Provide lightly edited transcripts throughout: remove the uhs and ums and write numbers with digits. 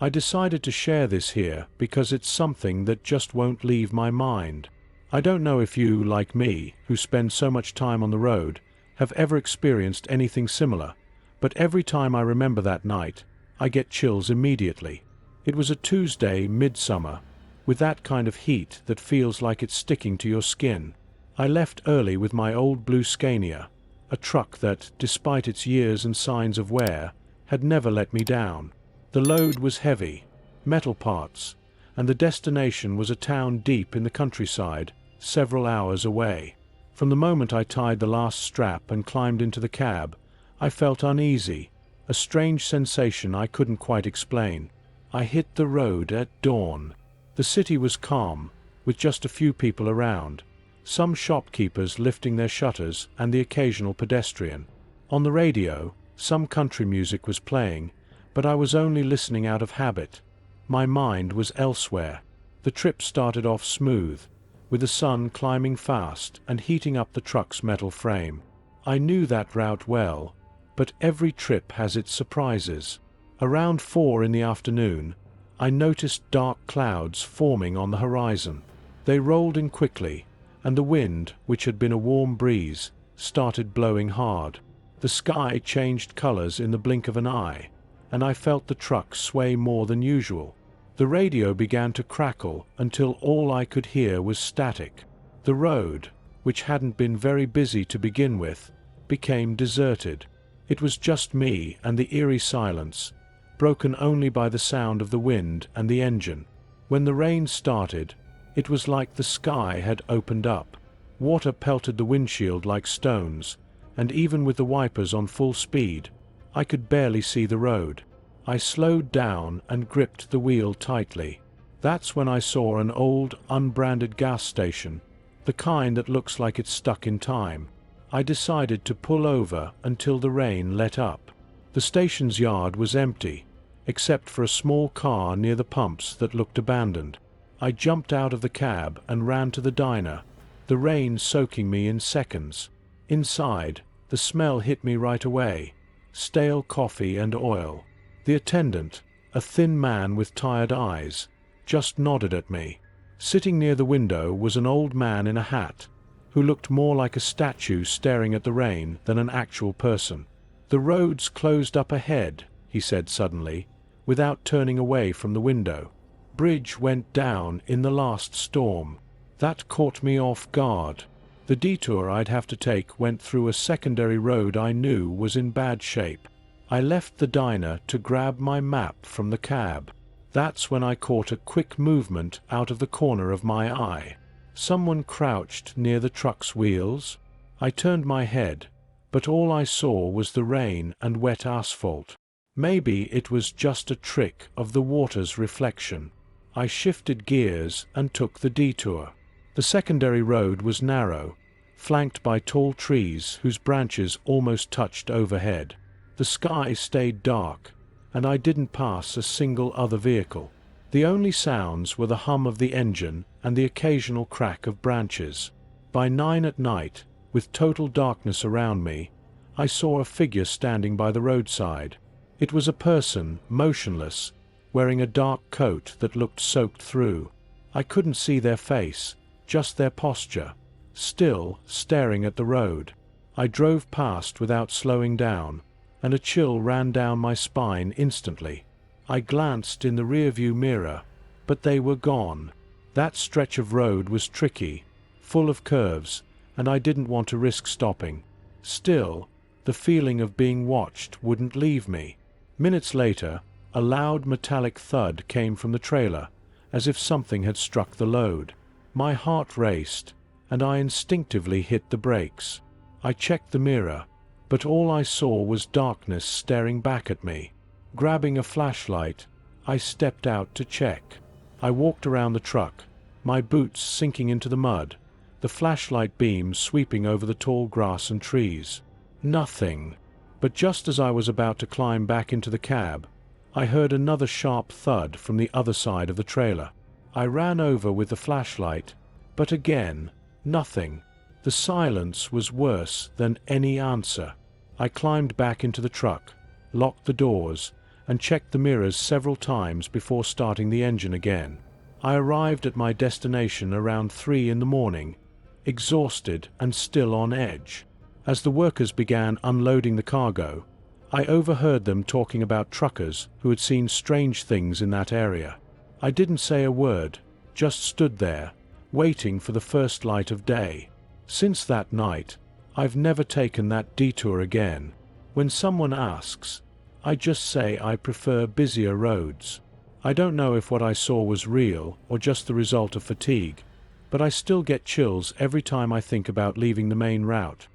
I decided to share this here because it's something that just won't leave my mind. I don't know if you, like me, who spend so much time on the road, have ever experienced anything similar, but every time I remember that night, I get chills immediately. It was a Tuesday, midsummer, with that kind of heat that feels like it's sticking to your skin. I left early with my old blue Scania, a truck that, despite its years and signs of wear, had never let me down. The load was heavy, metal parts, and the destination was a town deep in the countryside, several hours away. From the moment I tied the last strap and climbed into the cab, I felt uneasy, a strange sensation I couldn't quite explain. I hit the road at dawn. The city was calm, with just a few people around, some shopkeepers lifting their shutters and the occasional pedestrian. On the radio, some country music was playing, but I was only listening out of habit. My mind was elsewhere. The trip started off smooth, with the sun climbing fast and heating up the truck's metal frame. I knew that route well, but every trip has its surprises. Around 4 in the afternoon, I noticed dark clouds forming on the horizon. They rolled in quickly, and the wind, which had been a warm breeze, started blowing hard. The sky changed colors in the blink of an eye, and I felt the truck sway more than usual. The radio began to crackle until all I could hear was static. The road, which hadn't been very busy to begin with, became deserted. It was just me and the eerie silence, broken only by the sound of the wind and the engine. When the rain started, it was like the sky had opened up. Water pelted the windshield like stones, and even with the wipers on full speed, I could barely see the road. I slowed down and gripped the wheel tightly. That's when I saw an old, unbranded gas station, the kind that looks like it's stuck in time. I decided to pull over until the rain let up. The station's yard was empty, except for a small car near the pumps that looked abandoned. I jumped out of the cab and ran to the diner, the rain soaking me in seconds. Inside, the smell hit me right away. Stale coffee and oil. The attendant, a thin man with tired eyes, just nodded at me. Sitting near the window was an old man in a hat, who looked more like a statue staring at the rain than an actual person. "The road's closed up ahead," he said suddenly, without turning away from the window. "Bridge went down in the last storm." That caught me off guard. The detour I'd have to take went through a secondary road I knew was in bad shape. I left the diner to grab my map from the cab. That's when I caught a quick movement out of the corner of my eye. Someone crouched near the truck's wheels. I turned my head, but all I saw was the rain and wet asphalt. Maybe it was just a trick of the water's reflection. I shifted gears and took the detour. The secondary road was narrow, flanked by tall trees whose branches almost touched overhead. The sky stayed dark, and I didn't pass a single other vehicle. The only sounds were the hum of the engine and the occasional crack of branches. By 9 at night, with total darkness around me, I saw a figure standing by the roadside. It was a person, motionless, wearing a dark coat that looked soaked through. I couldn't see their face, just their posture, still staring at the road. I drove past without slowing down, and a chill ran down my spine instantly. I glanced in the rearview mirror, but they were gone. That stretch of road was tricky, full of curves, and I didn't want to risk stopping. Still, the feeling of being watched wouldn't leave me. Minutes later, a loud metallic thud came from the trailer, as if something had struck the load. My heart raced, and I instinctively hit the brakes. I checked the mirror, but all I saw was darkness staring back at me. Grabbing a flashlight, I stepped out to check. I walked around the truck, my boots sinking into the mud, the flashlight beam sweeping over the tall grass and trees. Nothing. But just as I was about to climb back into the cab, I heard another sharp thud from the other side of the trailer. I ran over with the flashlight, but again, nothing. The silence was worse than any answer. I climbed back into the truck, locked the doors, and checked the mirrors several times before starting the engine again. I arrived at my destination around 3 in the morning, exhausted and still on edge. As the workers began unloading the cargo, I overheard them talking about truckers who had seen strange things in that area. I didn't say a word, just stood there, waiting for the first light of day. Since that night, I've never taken that detour again. When someone asks, I just say I prefer busier roads. I don't know if what I saw was real or just the result of fatigue, but I still get chills every time I think about leaving the main route.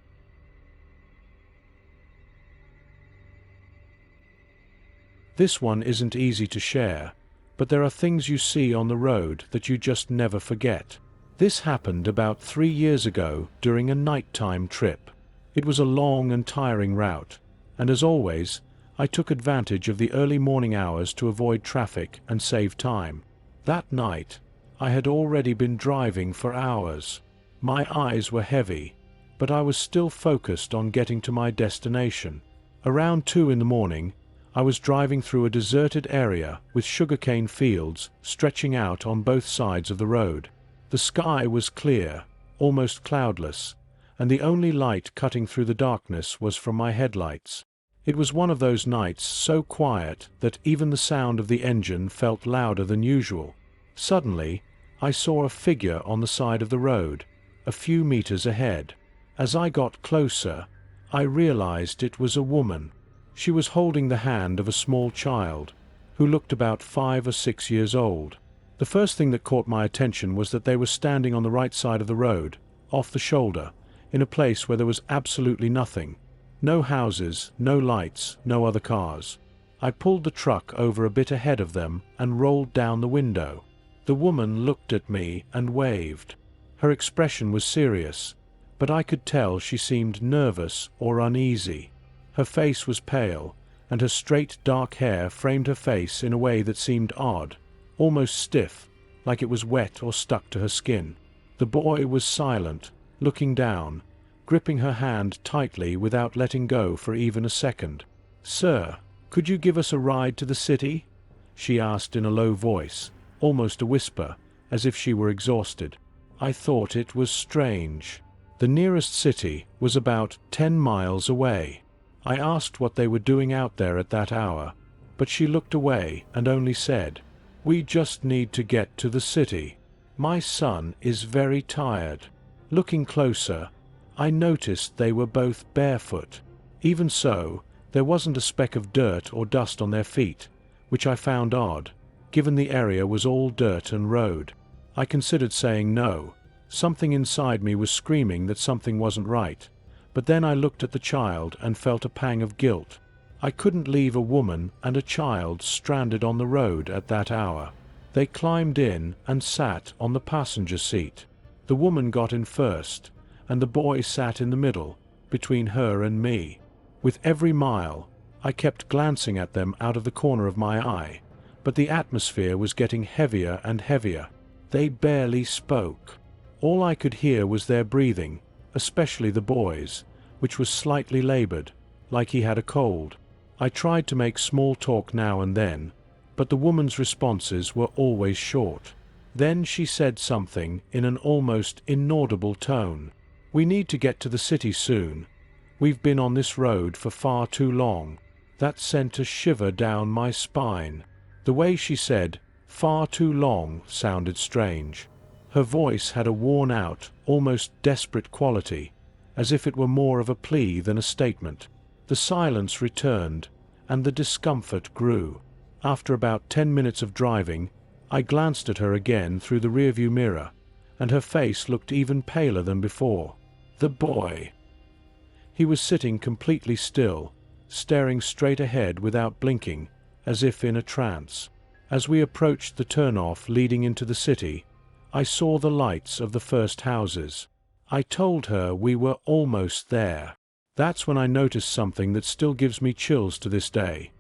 This one isn't easy to share, but there are things you see on the road that you just never forget. This happened about 3 years ago during a nighttime trip. It was a long and tiring route, and as always, I took advantage of the early morning hours to avoid traffic and save time. That night, I had already been driving for hours. My eyes were heavy, but I was still focused on getting to my destination. Around 2 in the morning, I was driving through a deserted area with sugarcane fields stretching out on both sides of the road. The sky was clear, almost cloudless, and the only light cutting through the darkness was from my headlights. It was one of those nights so quiet that even the sound of the engine felt louder than usual. Suddenly, I saw a figure on the side of the road, a few meters ahead. As I got closer, I realized it was a woman. She was holding the hand of a small child, who looked about 5 or 6 years old. The first thing that caught my attention was that they were standing on the right side of the road, off the shoulder, in a place where there was absolutely nothing. No houses, no lights, no other cars. I pulled the truck over a bit ahead of them and rolled down the window. The woman looked at me and waved. Her expression was serious, but I could tell she seemed nervous or uneasy. Her face was pale, and her straight dark hair framed her face in a way that seemed odd, almost stiff, like it was wet or stuck to her skin. The boy was silent, looking down, gripping her hand tightly without letting go for even a second. "Sir, could you give us a ride to the city?" she asked in a low voice, almost a whisper, as if she were exhausted. I thought it was strange. The nearest city was about 10 miles away. I asked what they were doing out there at that hour, but she looked away and only said, "We just need to get to the city. My son is very tired." Looking closer, I noticed they were both barefoot. Even so, there wasn't a speck of dirt or dust on their feet, which I found odd, given the area was all dirt and road. I considered saying no. Something inside me was screaming that something wasn't right, but then I looked at the child and felt a pang of guilt. I couldn't leave a woman and a child stranded on the road at that hour. They climbed in and sat on the passenger seat. The woman got in first, and the boy sat in the middle, between her and me. With every mile, I kept glancing at them out of the corner of my eye, but the atmosphere was getting heavier and heavier. They barely spoke. All I could hear was their breathing, especially the boy's, which was slightly labored, like he had a cold. I tried to make small talk now and then, but the woman's responses were always short. Then she said something in an almost inaudible tone. "We need to get to the city soon. We've been on this road for far too long." That sent a shiver down my spine. The way she said, "far too long," sounded strange. Her voice had a worn-out, almost desperate quality, as if it were more of a plea than a statement. The silence returned, and the discomfort grew. After about 10 minutes of driving, I glanced at her again through the rearview mirror, and her face looked even paler than before. The boy. He was sitting completely still, staring straight ahead without blinking, as if in a trance. As we approached the turnoff leading into the city, I saw the lights of the first houses. I told her we were almost there. That's when I noticed something that still gives me chills to this day.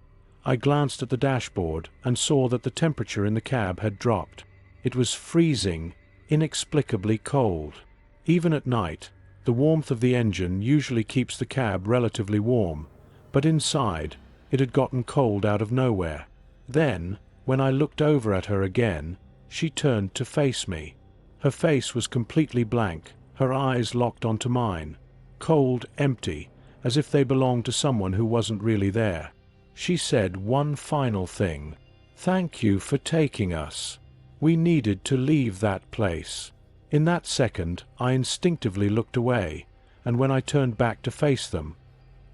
I glanced at the dashboard and saw that the temperature in the cab had dropped. It was freezing, inexplicably cold. Even at night, the warmth of the engine usually keeps the cab relatively warm, but inside, It had gotten cold out of nowhere. Then, when I looked over at her again, she turned to face me. Her face was completely blank, her eyes locked onto mine. Cold, empty, as if they belonged to someone who wasn't really there. She said one final thing. "Thank you for taking us. We needed to leave that place." In that second, I instinctively looked away, and when I turned back to face them,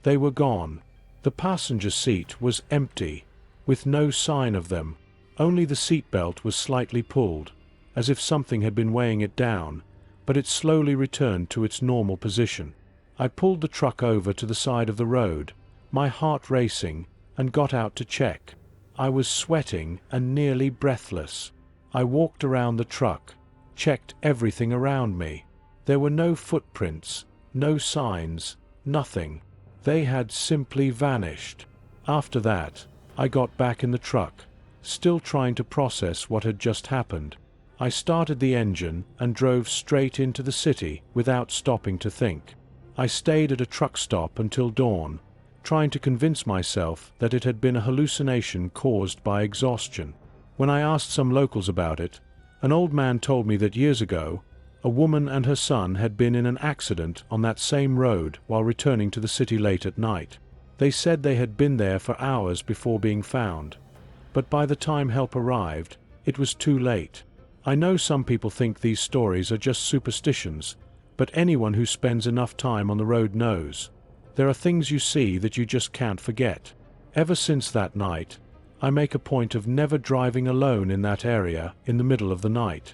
they were gone. The passenger seat was empty, with no sign of them. Only the seatbelt was slightly pulled, as if something had been weighing it down, but it slowly returned to its normal position. I pulled the truck over to the side of the road, my heart racing, and got out to check. I was sweating and nearly breathless. I walked around the truck, checked everything around me. There were no footprints, no signs, nothing. They had simply vanished. After that, I got back in the truck, still trying to process what had just happened. I started the engine and drove straight into the city without stopping to think. I stayed at a truck stop until dawn, trying to convince myself that it had been a hallucination caused by exhaustion. When I asked some locals about it, an old man told me that years ago, a woman and her son had been in an accident on that same road while returning to the city late at night. They said they had been there for hours before being found, but by the time help arrived, it was too late. I know some people think these stories are just superstitions, but anyone who spends enough time on the road knows. There are things you see that you just can't forget. Ever since that night, I make a point of never driving alone in that area in the middle of the night.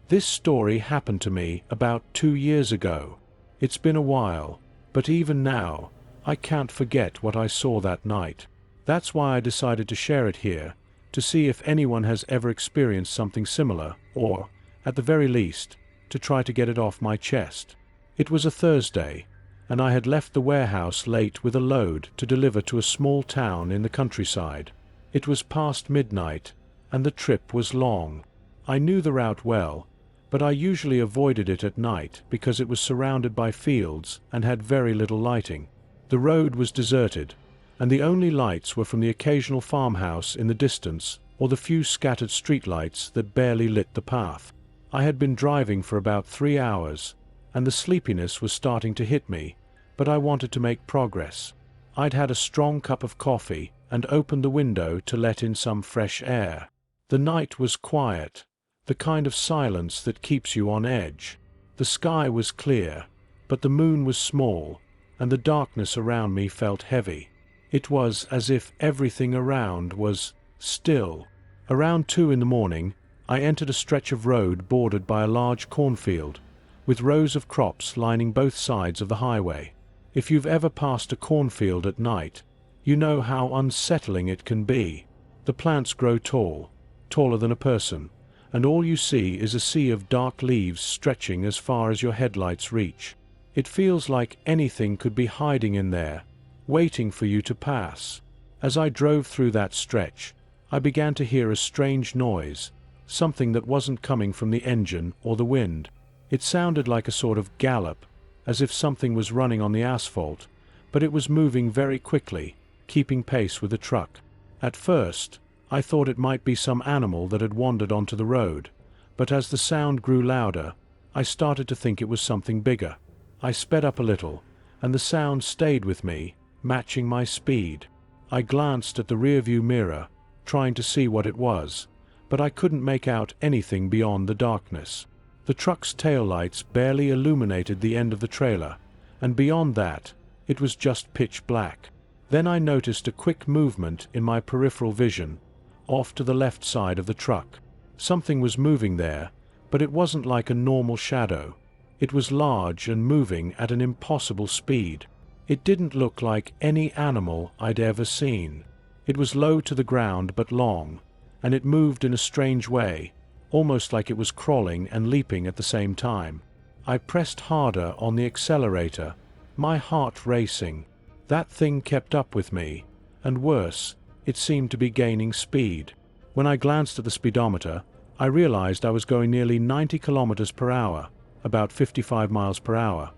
This story happened to me about 2 years ago. It's been a while, but even now, I can't forget what I saw that night. That's why I decided to share it here, to see if anyone has ever experienced something similar, or, at the very least, to try to get it off my chest. It was a Thursday, and I had left the warehouse late with a load to deliver to a small town in the countryside. It was past midnight, and the trip was long. I knew the route well, but I usually avoided it at night because it was surrounded by fields and had very little lighting. The road was deserted, and the only lights were from the occasional farmhouse in the distance or the few scattered streetlights that barely lit the path. I had been driving for about 3 hours, and the sleepiness was starting to hit me, but I wanted to make progress. I'd had a strong cup of coffee and opened the window to let in some fresh air. The night was quiet, the kind of silence that keeps you on edge. The sky was clear, but the moon was small, and the darkness around me felt heavy. It was as if everything around was still. Around 2 in the morning, I entered a stretch of road bordered by a large cornfield, with rows of crops lining both sides of the highway. If you've ever passed a cornfield at night, you know how unsettling it can be. The plants grow tall, taller than a person, and all you see is a sea of dark leaves stretching as far as your headlights reach. It feels like anything could be hiding in there, waiting for you to pass. As I drove through that stretch, I began to hear a strange noise, something that wasn't coming from the engine or the wind. It sounded like a sort of gallop, as if something was running on the asphalt, but it was moving very quickly, keeping pace with the truck. At first, I thought it might be some animal that had wandered onto the road, but as the sound grew louder, I started to think it was something bigger. I sped up a little, and the sound stayed with me, matching my speed. I glanced at the rearview mirror, trying to see what it was, but I couldn't make out anything beyond the darkness. The truck's taillights barely illuminated the end of the trailer, and beyond that, it was just pitch black. Then I noticed a quick movement in my peripheral vision, off to the left side of the truck. Something was moving there, but it wasn't like a normal shadow. It was large and moving at an impossible speed. It didn't look like any animal I'd ever seen. It was low to the ground but long, and it moved in a strange way, almost like it was crawling and leaping at the same time. I pressed harder on the accelerator, my heart racing. That thing kept up with me, and worse, it seemed to be gaining speed. When I glanced at the speedometer, I realized I was going nearly 90 kilometers per hour, about 55 miles per hour.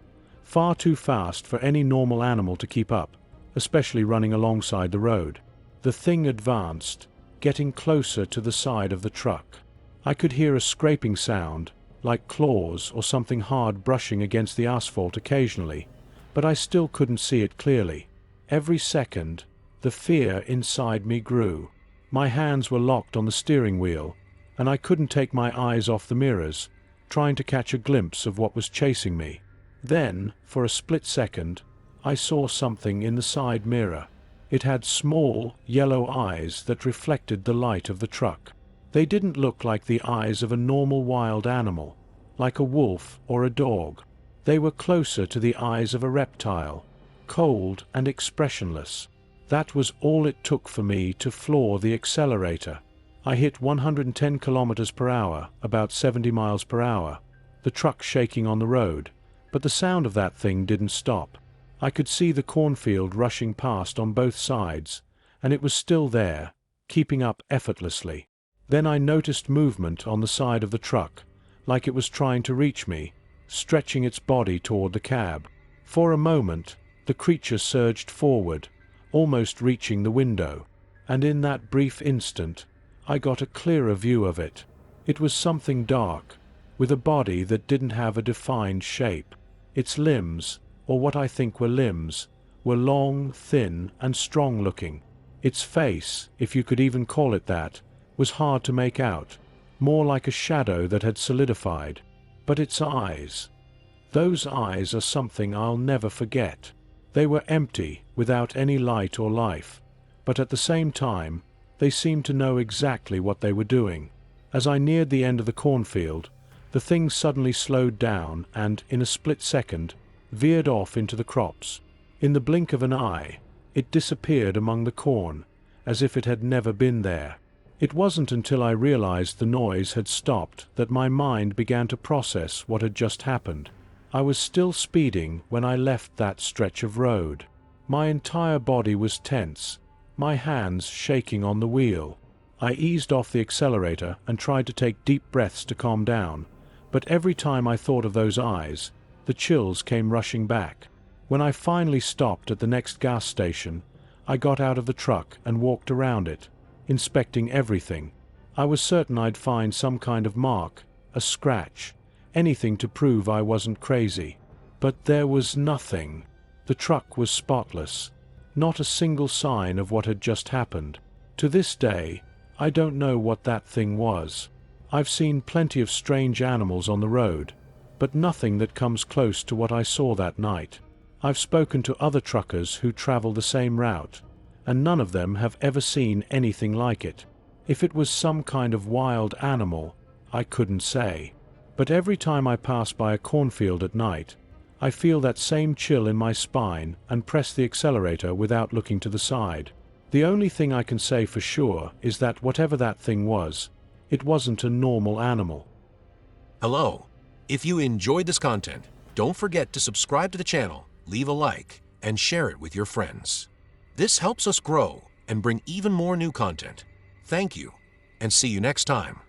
far too fast for any normal animal to keep up, especially running alongside the road. The thing advanced, getting closer to the side of the truck. I could hear a scraping sound, like claws or something hard brushing against the asphalt occasionally, but I still couldn't see it clearly. Every second, the fear inside me grew. My hands were locked on the steering wheel, and I couldn't take my eyes off the mirrors, trying to catch a glimpse of what was chasing me. Then, for a split second, I saw something in the side mirror. It had small, yellow eyes that reflected the light of the truck. They didn't look like the eyes of a normal wild animal, like a wolf or a dog. They were closer to the eyes of a reptile, cold and expressionless. That was all it took for me to floor the accelerator. I hit 110 kilometers per hour, about 70 miles per hour, the truck shaking on the road, but the sound of that thing didn't stop. I could see the cornfield rushing past on both sides, and it was still there, keeping up effortlessly. Then I noticed movement on the side of the truck, like it was trying to reach me, stretching its body toward the cab. For a moment, the creature surged forward, almost reaching the window, and in that brief instant, I got a clearer view of it. It was something dark, with a body that didn't have a defined shape. Its limbs, or what I think were limbs, were long, thin, and strong-looking. Its face, if you could even call it that, was hard to make out, more like a shadow that had solidified. But its eyes, those eyes are something I'll never forget. They were empty, without any light or life, but at the same time, they seemed to know exactly what they were doing. As I neared the end of the cornfield, the thing suddenly slowed down and, in a split second, veered off into the crops. In the blink of an eye, it disappeared among the corn, as if it had never been there. It wasn't until I realized the noise had stopped that my mind began to process what had just happened. I was still speeding when I left that stretch of road. My entire body was tense, my hands shaking on the wheel. I eased off the accelerator and tried to take deep breaths to calm down, but every time I thought of those eyes, the chills came rushing back. When I finally stopped at the next gas station, I got out of the truck and walked around it, inspecting everything. I was certain I'd find some kind of mark, a scratch, anything to prove I wasn't crazy. But there was nothing. The truck was spotless. Not a single sign of what had just happened. To this day, I don't know what that thing was. I've seen plenty of strange animals on the road, but nothing that comes close to what I saw that night. I've spoken to other truckers who travel the same route, and none of them have ever seen anything like it. If it was some kind of wild animal, I couldn't say. But every time I pass by a cornfield at night, I feel that same chill in my spine and press the accelerator without looking to the side. The only thing I can say for sure is that whatever that thing was, it wasn't a normal animal. Hello. If you enjoyed this content, don't forget to subscribe to the channel, leave a like, and share it with your friends. This helps us grow and bring even more new content. Thank you, and see you next time.